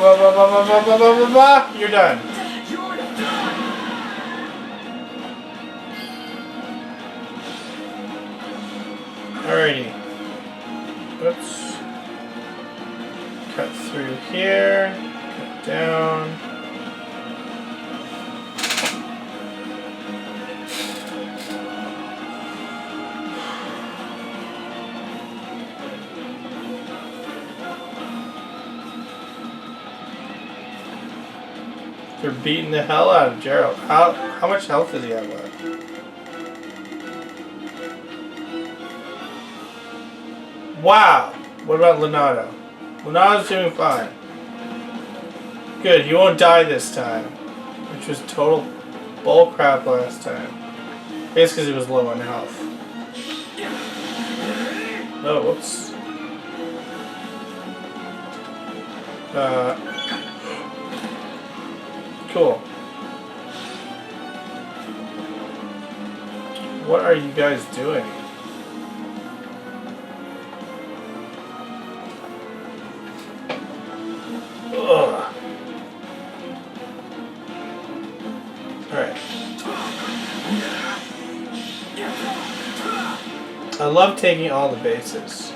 You're done. Alrighty. Oops. Cut through here. Cut down. They're beating the hell out of Gerald. How much health does he have left? Wow! What about Leonardo? Leonardo's doing fine. Good, he won't die this time. Which was total bullcrap last time. Basically because he was low on health. Oh, whoops. Cool. What are you guys doing? Ugh. Alright. I love taking all the bases.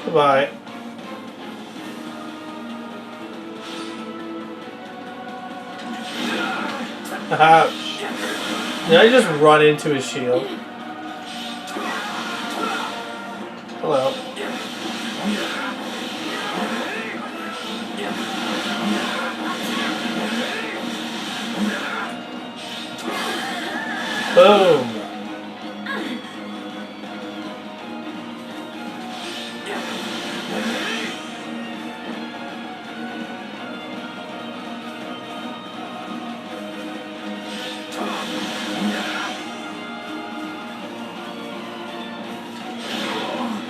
Goodbye. Did I just run into his shield? Hello. Boom.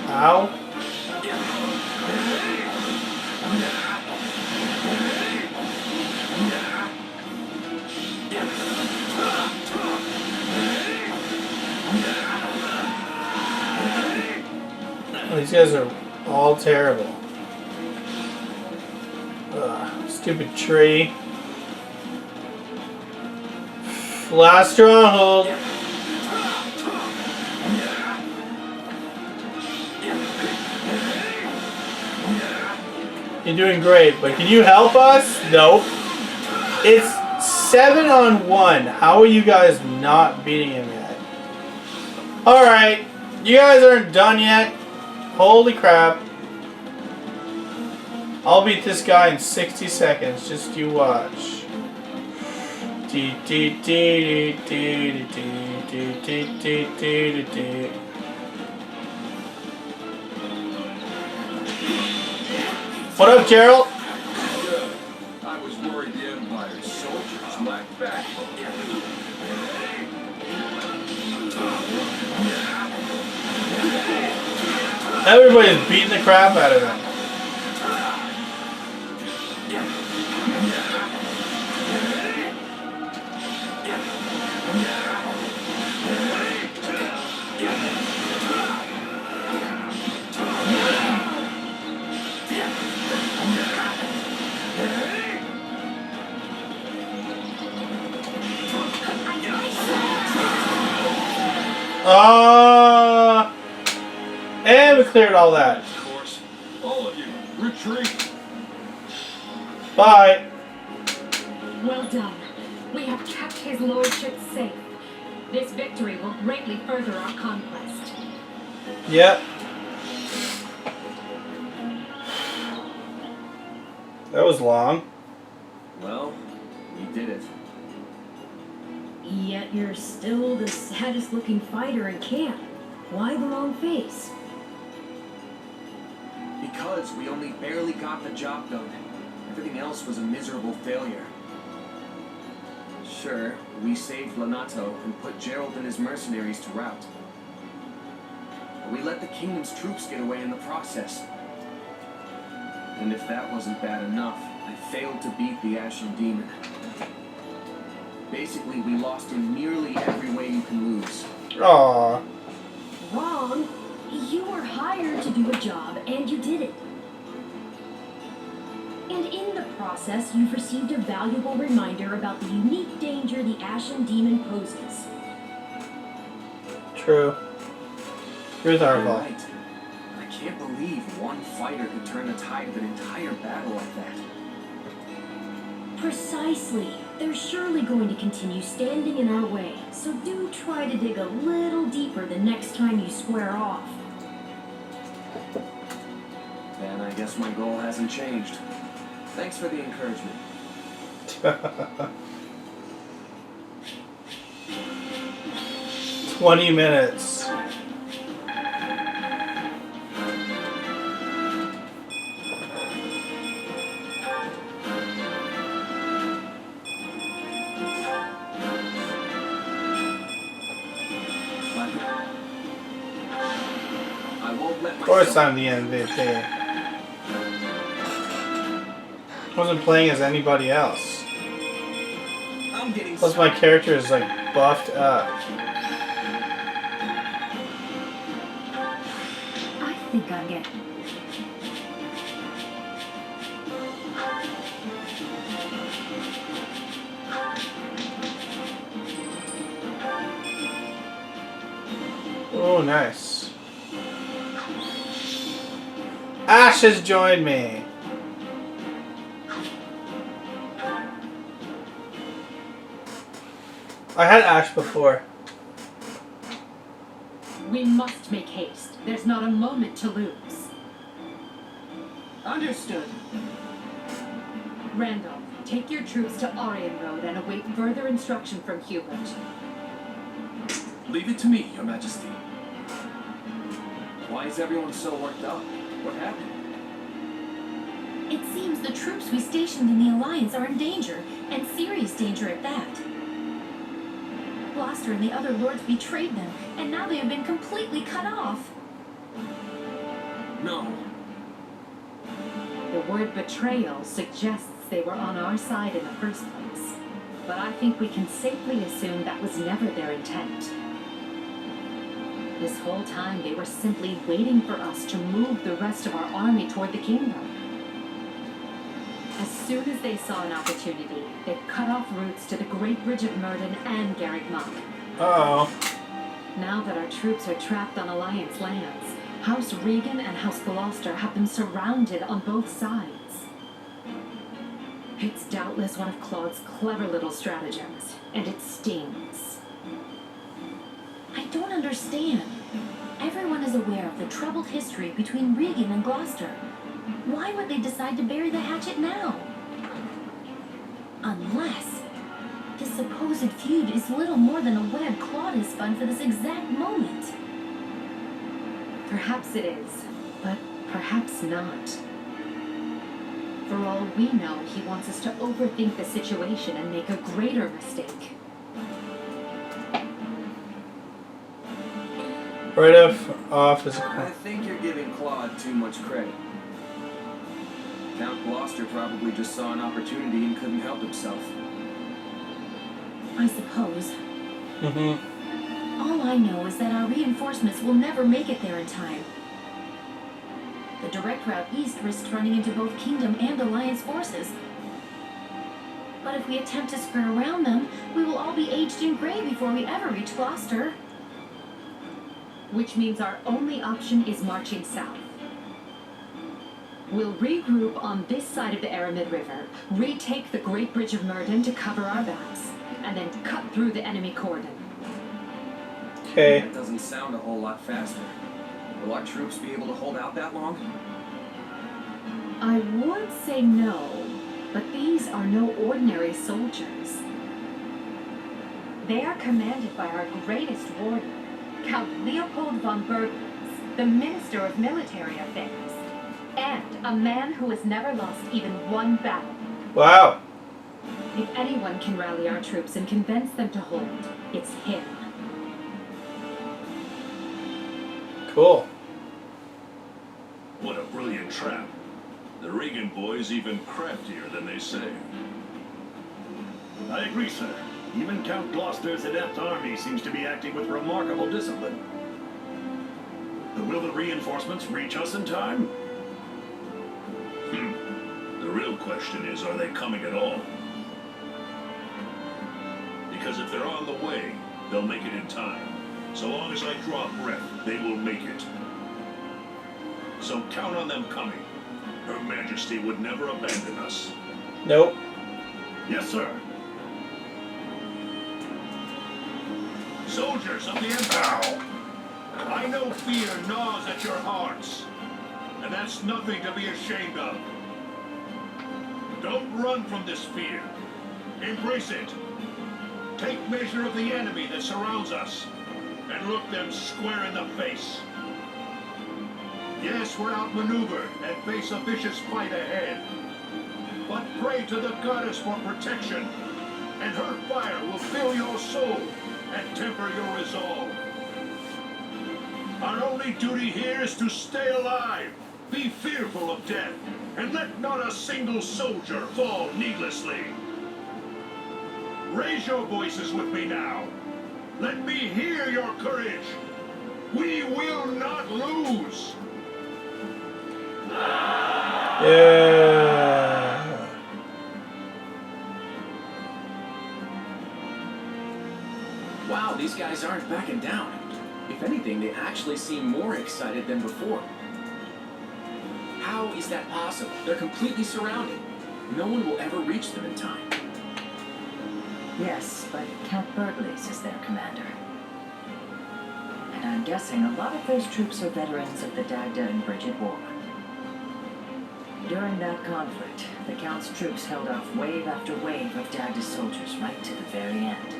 Ow. These guys are all terrible. Ugh, stupid tree. Last stronghold. You're doing great, but can you help us? Nope. It's 7-on-1. How are you guys not beating him yet? Alright. You guys aren't done yet. Holy crap. I'll beat this guy in 60 seconds. Just you watch. What up, Gerald? I was worried the Empire's soldiers lacked backbone. Everybody's beating the crap out of him. And we cleared all that. Of course, all of you, retreat. Bye. Well done. We have kept his lordship safe. This victory will greatly further our conquest. Yep. That was long. Well, we did it. Yet you're still the saddest looking fighter in camp. Why the long face? Because we only barely got the job done. Everything else was a miserable failure. Sure, we saved Lanato and put Gerald and his mercenaries to rout. But we let the kingdom's troops get away in the process. And if that wasn't bad enough, I failed to beat the Ashen Demon. Basically, we lost in nearly every way you can lose. Aww. Wrong. You were hired to do a job, and you did it. And in the process, you've received a valuable reminder about the unique danger the Ashen Demon poses. True. Here's our You're fault. right. I can't believe one fighter could turn the tide of an entire battle like that. Precisely. They're surely going to continue standing in our way, so do try to dig a little deeper the next time you square off. Then I guess my goal hasn't changed. Thanks for the encouragement. 20 minutes. I won't let Of course myself. I'm the MVP. Wasn't playing as anybody else. I'm getting Plus my character is like buffed up. I think I'm getting. Oh, nice. Ash has joined me. I had Ash before. We must make haste. There's not a moment to lose. Understood. Randolph, take your troops to Orion Road and await further instruction from Hubert. Leave it to me, Your Majesty. Why is everyone so worked up? What happened? It seems the troops we stationed in the Alliance are in danger, and serious danger at that. Gloucester and the other lords betrayed them, and now they have been completely cut off. No. The word betrayal suggests they were on our side in the first place. But I think we can safely assume that was never their intent. This whole time they were simply waiting for us to move the rest of our army toward the kingdom. As soon as they saw an opportunity, they cut off routes to the Great Bridge of Murden and Garreg-Mach. Uh-oh. Now that our troops are trapped on Alliance lands, House Regan and House Gloucester have been surrounded on both sides. It's doubtless one of Claude's clever little stratagems, and it stings. I don't understand. Everyone is aware of the troubled history between Regan and Gloucester. Why would they decide to bury the hatchet now? Unless this supposed feud is little more than a web Claude has spun for this exact moment. Perhaps it is, but perhaps not. For all we know, he wants us to overthink the situation and make a greater mistake. Right off is I think you're giving Claude too much credit. Count Gloucester probably just saw an opportunity and couldn't help himself. I suppose. Mm-hmm. All I know is that our reinforcements will never make it there in time. The direct route east risks running into both Kingdom and Alliance forces. But if we attempt to skirt around them, we will all be aged in gray before we ever reach Gloucester. Which means our only option is marching south. We'll regroup on this side of the Aramid River, retake the Great Bridge of Murden to cover our backs, and then cut through the enemy cordon. Okay. That doesn't sound a whole lot faster. Will our troops be able to hold out that long? I would say no, but these are no ordinary soldiers. They are commanded by our greatest warrior, Count Leopold von Berglitz, the Minister of Military Affairs, and a man who has never lost even one battle. Wow. If anyone can rally our troops and convince them to hold, it's him. Cool. What a brilliant trap. The Regan boys even craftier than they say. I agree, sir. Even Count Gloucester's adept army seems to be acting with remarkable discipline. Will the reinforcements reach us in time? The real question is, are they coming at all? Because if they're on the way, they'll make it in time. So long as I draw breath, they will make it. So count on them coming. Her Majesty would never abandon us. Nope. Yes, sir. Soldiers of the Empire, I know fear gnaws at your hearts, and that's nothing to be ashamed of. Don't run from this fear. Embrace it. Take measure of the enemy that surrounds us, and look them square in the face. Yes, we're outmaneuvered and face a vicious fight ahead. But pray to the goddess for protection, and her fire will fill your soul and temper your resolve. Our only duty here is to stay alive, be fearful of death, and let not a single soldier fall needlessly. Raise your voices with me now. Let me hear your courage. We will not lose. Yeah. Wow, these guys aren't backing down. If anything, they actually seem more excited than before. How is that possible? They're completely surrounded. No one will ever reach them in time. Yes, but Count Burgles is their commander. And I'm guessing a lot of those troops are veterans of the Dagda and Bridget War. During that conflict, the Count's troops held off wave after wave of Dagda's soldiers right to the very end.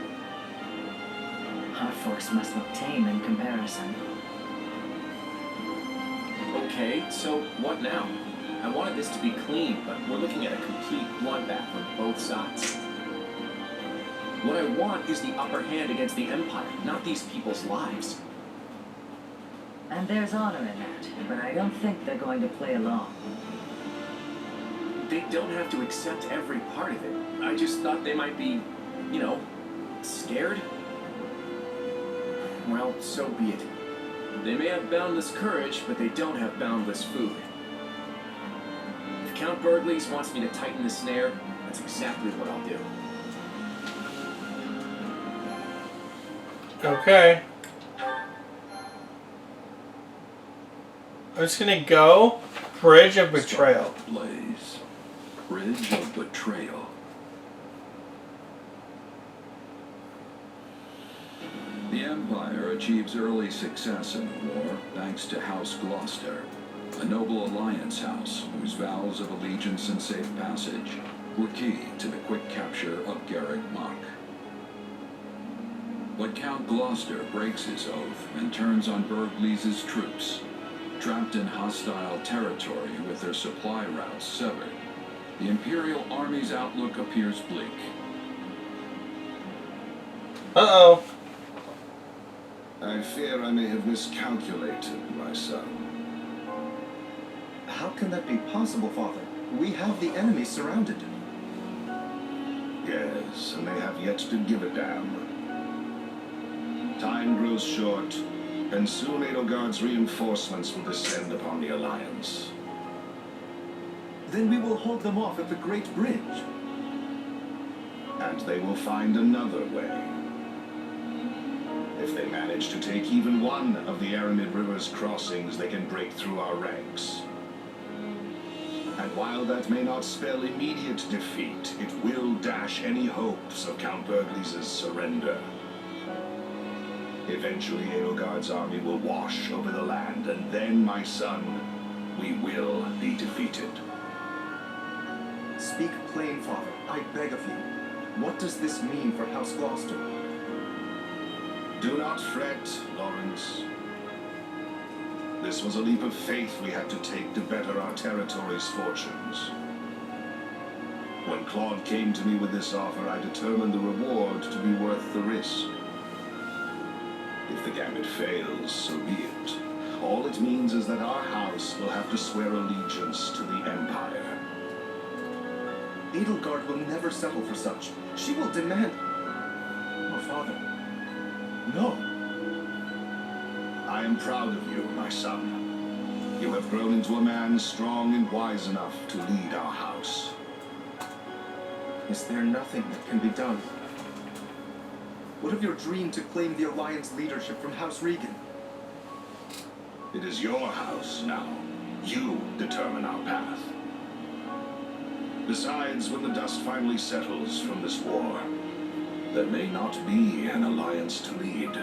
Our force must look tame in comparison. Okay, so what now? I wanted this to be clean, but we're looking at a complete bloodbath on both sides. What I want is the upper hand against the Empire, not these people's lives. And there's honor in that, but I don't think they're going to play along. They don't have to accept every part of it. I just thought they might be, scared. Well, so be it. They may have boundless courage, but they don't have boundless food. If Count Burgles wants me to tighten the snare, that's exactly what I'll do. Okay. I'm just gonna go. Bridge of Betrayal. Blaze. Bridge of Betrayal. The Empire achieves early success in the war thanks to House Gloucester, a noble alliance house whose vows of allegiance and safe passage were key to the quick capture of Garrick Mach. But Count Gloucester breaks his oath and turns on Burgles' troops. Trapped in hostile territory with their supply routes severed, the Imperial Army's outlook appears bleak. Uh-oh. I fear I may have miscalculated, my son. How can that be possible, Father? We have the enemy surrounded. Yes, and they have yet to give a damn. Time grows short, and soon Edelgard's reinforcements will descend upon the Alliance. Then we will hold them off at the Great Bridge. And they will find another way. If they manage to take even one of the Aramid River's crossings, they can break through our ranks. And while that may not spell immediate defeat, it will dash any hopes of Count Burgles' surrender. Eventually, Edelgard's army will wash over the land, and then, my son, we will be defeated. Speak plain, Father. I beg of you. What does this mean for House Gloucester? Do not fret, Lawrence. This was a leap of faith we had to take to better our territory's fortunes. When Claude came to me with this offer, I determined the reward to be worth the risk. If the gambit fails, so be it. All it means is that our house will have to swear allegiance to the Empire. Edelgard will never settle for such. She will demand... father. No. I am proud of you, my son. You have grown into a man strong and wise enough to lead our house. Is there nothing that can be done? What of your dream to claim the Alliance leadership from House Regan? It is your house now. You determine our path. Besides, when the dust finally settles from this war, there may not be an alliance to lead.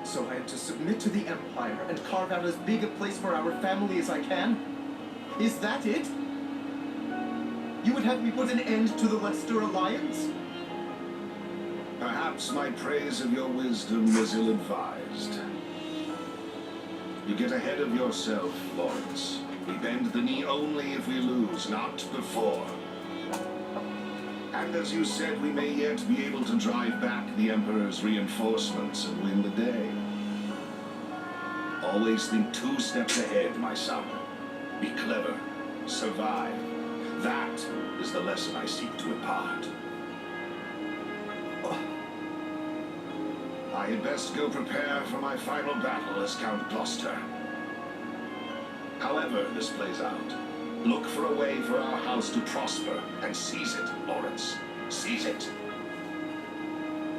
So I am to submit to the Empire and carve out as big a place for our family as I can? Is that it? You would have me put an end to the Leicester Alliance? Perhaps my praise of your wisdom was ill-advised. You get ahead of yourself, Lawrence. We bend the knee only if we lose, not before. And as you said, we may yet be able to drive back the Emperor's reinforcements and win the day. Always think 2 steps ahead, my son. Be clever. Survive. That is the lesson I seek to impart. I had best go prepare for my final battle as Count Gloucester. However this plays out, look for a way for our house to prosper and seize it, Lawrence. Seize it.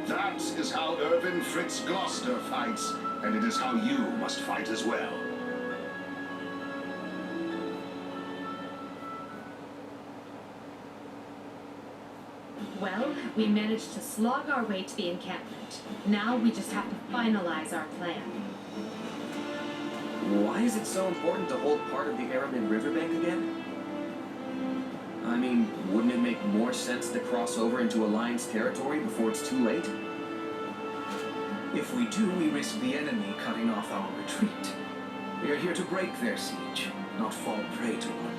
That is how Irvin Fritz Gloucester fights, and it is how you must fight as well. Well, we managed to slog our way to the encampment. Now we just have to finalize our plan. Why is it so important to hold part of the Aramin riverbank again? I mean, wouldn't it make more sense to cross over into Alliance territory before it's too late? If we do, we risk the enemy cutting off our retreat. We are here to break their siege, not fall prey to one.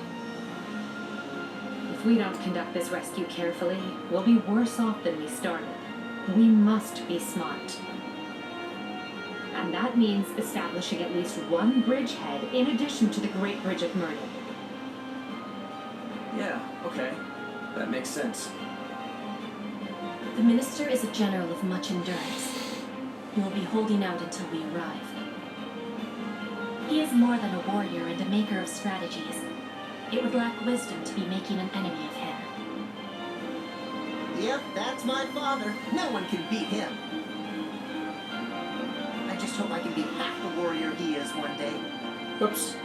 If we don't conduct this rescue carefully, we'll be worse off than we started. We must be smart. And that means establishing at least one bridgehead in addition to the Great Bridge of Myrtle. Yeah, okay. That makes sense. The minister is a general of much endurance. He will be holding out until we arrive. He is more than a warrior and a maker of strategies. It would lack wisdom to be making an enemy of him. Yep, that's my father. No one can beat him. I just hope I can be half the warrior he is one day. Oops.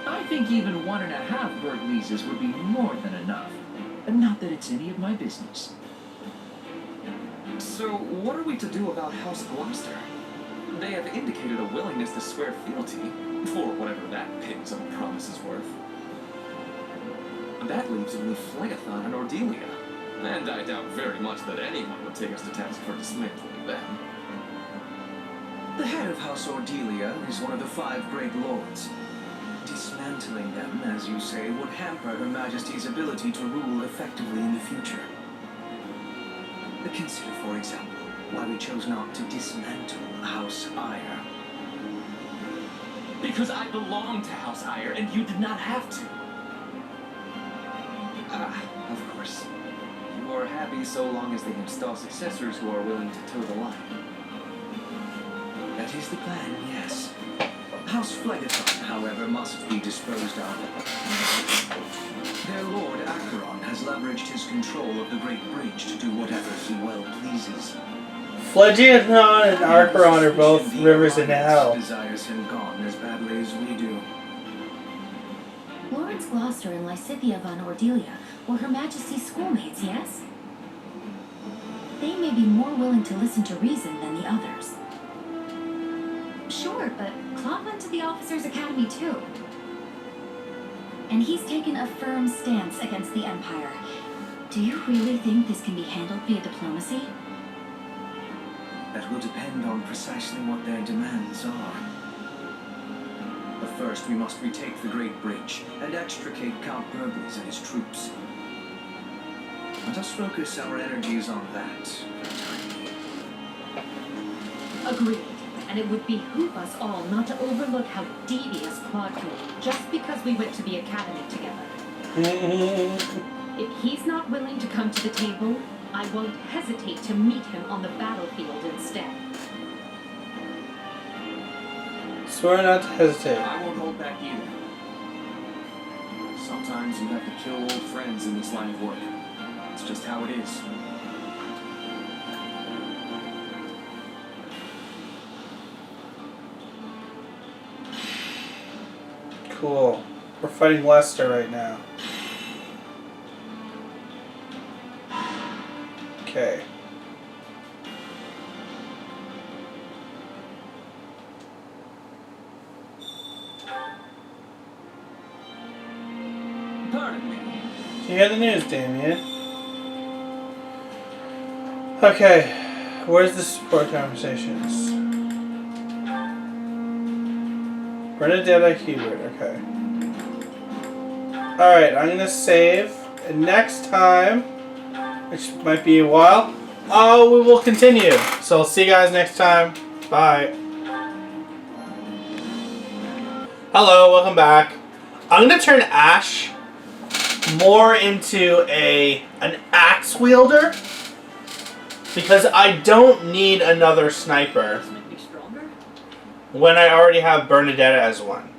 I think even 1.5 Burgleases would be more than enough. Not that it's any of my business. So, what are we to do about House Gloucester? They have indicated a willingness to swear fealty, for whatever that pittance of a promise is worth. That leaves only Phlegethon and Ordelia, and I doubt very much that anyone would take us to task for dismantling them. The head of House Ordelia is one of the 5 great lords. Dismantling them, as you say, would hamper Her Majesty's ability to rule effectively in the future. Consider, for example, why we chose not to dismantle House Eyre. Because I belong to House Eyre, and you did not have to. Of course. You are happy so long as they install successors who are willing to toe the line. That is the plan, yes. House Phlegethon, however, must be disposed of. Their Lord Acheron has leveraged his control of the Great Bridge to do whatever he well pleases. Phlegethon and Acheron are both rivers in hell. Desires him gone as badly as we do. Lawrence Gloucester and Lysithea von Ordelia were Her Majesty's schoolmates, yes? They may be more willing to listen to reason than the others. Sure, but Claude went to the Officers' Academy too. And he's taken a firm stance against the Empire. Do you really think this can be handled via diplomacy? That will depend on precisely what their demands are. But first we must retake the Great Bridge and extricate Count Burgles and his troops. Let us focus our energies on that for the time being. Agreed. And it would behoove us all not to overlook how devious Claude can be just because we went to the academy together. If he's not willing to come to the table, I won't hesitate to meet him on the battlefield instead. Swear not to hesitate. I won't hold back either. Sometimes you have to kill old friends in this line of work. It's just how it is. Cool. We're fighting Lester right now. Okay. Pardon me. So you hear the news, Damien. Okay. Where's the support conversations? Bernadette Hubert, okay. Alright, I'm gonna save. And next time, which might be a while, we will continue. So I'll see you guys next time. Bye. Hello, welcome back. I'm gonna turn Ash more into an axe wielder because I don't need another sniper when I already have Bernadette as one.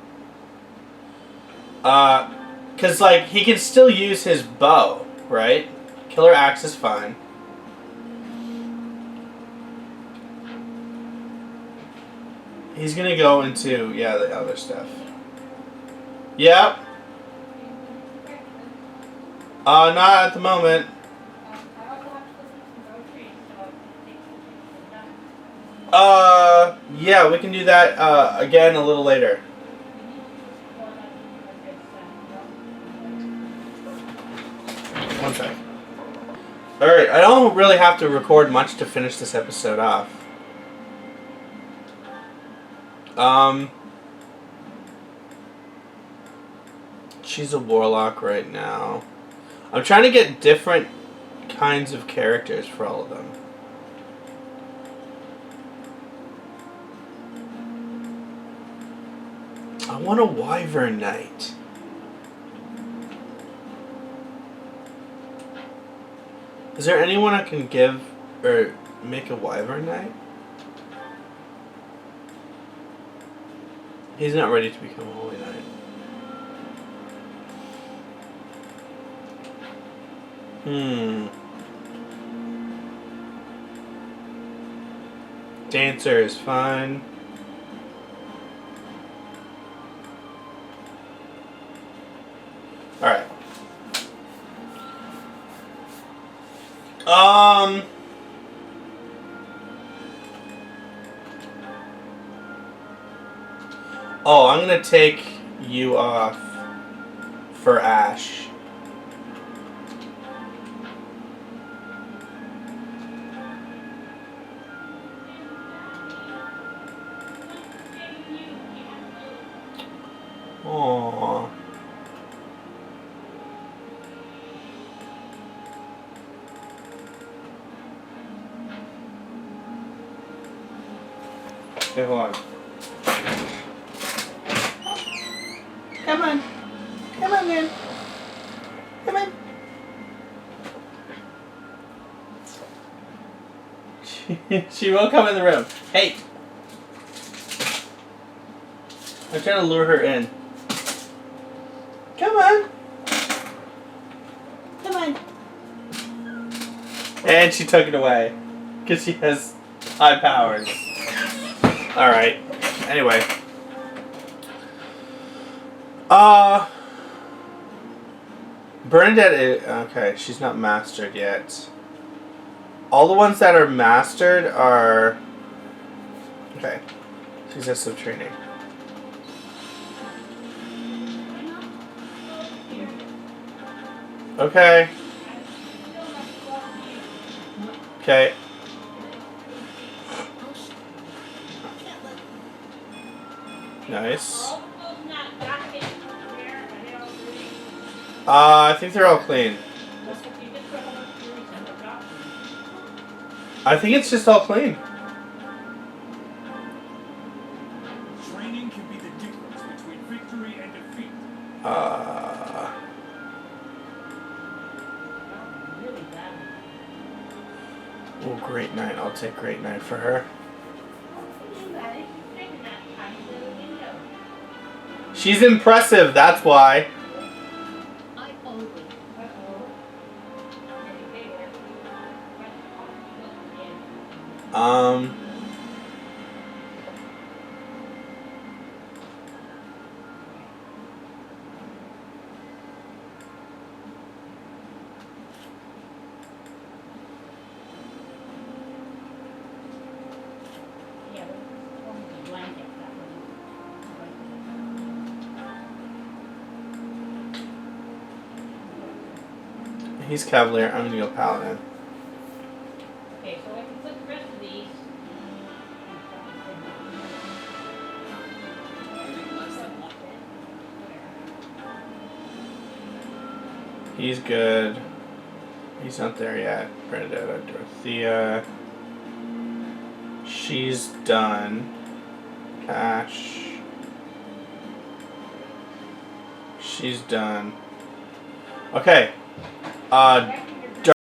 Because, like, he can still use his bow, right? Killer axe is fine. He's gonna go into, yeah, the other stuff. Yep. Not at the moment. Yeah, we can do that, again a little later. One sec. Alright, I don't really have to record much to finish this episode off. She's a warlock right now. I'm trying to get different kinds of characters for all of them. I want a Wyvern Knight. Is there anyone I can give or make a Wyvern Knight? He's not ready to become a Holy Knight. Dancer is fine. Alright. Oh, I'm gonna take you off for Ash. Aww. Okay, hold on. Come on. Come on, man. Come on. She will come in the room. Hey! I'm trying to lure her in. Come on. Come on. And she took it away. Because she has high powers. Alright. Anyway. Bernadette is, okay, she's not mastered yet. All the ones that are mastered are... Okay. She's just some training. Okay. Okay. Nice. I think they're all clean. I think it's just all clean. Training can be the difference between victory and defeat. Oh, Great Knight. I'll take Great Knight for her. She's impressive, that's why. I always. He's Cavalier. I'm gonna go Paladin. Okay, so I can flip the rest of these. He's good. He's not there yet. Bernadetta, Dorothea. She's done. Cash. She's done. Okay.